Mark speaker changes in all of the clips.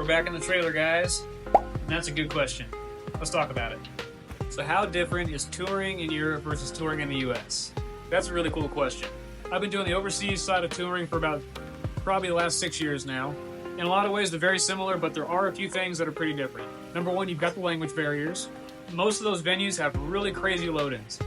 Speaker 1: back in the trailer, guys. And that's a good question. Let's talk about it. So how different is touring in Europe versus touring in the US? That's a really cool question. I've been doing the overseas side of touring for about probably the last 6 years now. In a lot of ways, they're very similar, but there are a few things that are pretty different. Number one, you've got the language barriers. Most of those venues have really crazy load-ins.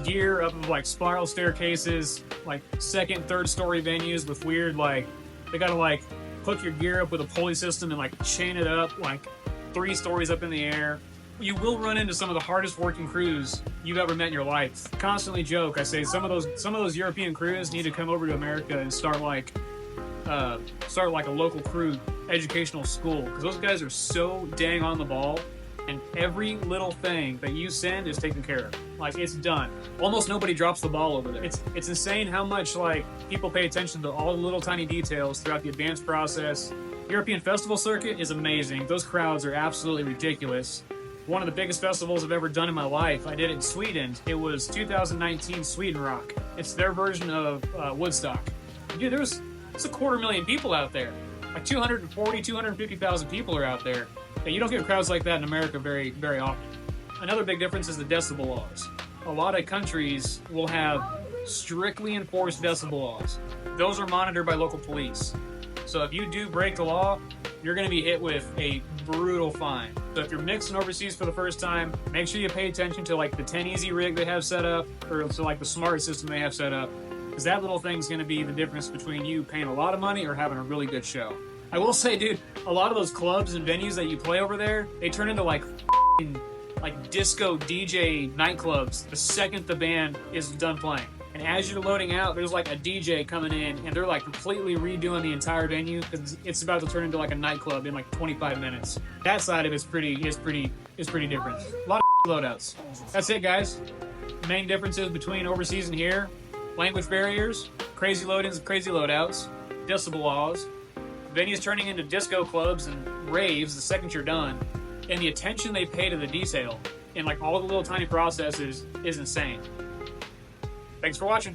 Speaker 1: Gear up of like spiral staircases, like second, third story venues with weird, like, they gotta like hook your gear up with a pulley system and like chain it up like 3 stories up in the air. You will run into some of the hardest working crews you've ever met in your life. Constantly joke, I say some of those European crews need to come over to America and start like a local crew educational school, because those guys are so dang on the ball, and every little thing that you send is taken care of. Like, it's done. Almost nobody drops the ball over there. It's insane how much like people pay attention to all the little tiny details throughout the advanced process. European festival circuit is amazing. Those crowds are absolutely ridiculous. One of the biggest festivals I've ever done in my life, I did it in Sweden. It was 2019 Sweden Rock. It's their version of Woodstock. Dude, it's 250,000 people out there. Like 250,000 people are out there. And you don't get crowds like that in America very, very often. Another big difference is the decibel laws. A lot of countries will have strictly enforced decibel laws. Those are monitored by local police. So if you do break the law, you're going to be hit with a brutal fine. So if you're mixing overseas for the first time, make sure you pay attention to like the 10 Easy rig they have set up, or to like the smart system they have set up, because that little thing's going to be the difference between you paying a lot of money or having a really good show. I will say, dude, a lot of those clubs and venues that you play over there, they turn into like disco DJ nightclubs the second the band is done playing. And as you're loading out, there's like a DJ coming in, and they're like completely redoing the entire venue because it's about to turn into like a nightclub in like 25 minutes. That side of it's pretty different. A lot of loadouts. That's it, guys. Main differences between overseas and here: language barriers, crazy load-ins, crazy loadouts, decibel laws, venues turning into disco clubs and raves the second you're done, and the attention they pay to the detail in like all the little tiny processes is insane. Thanks for watching.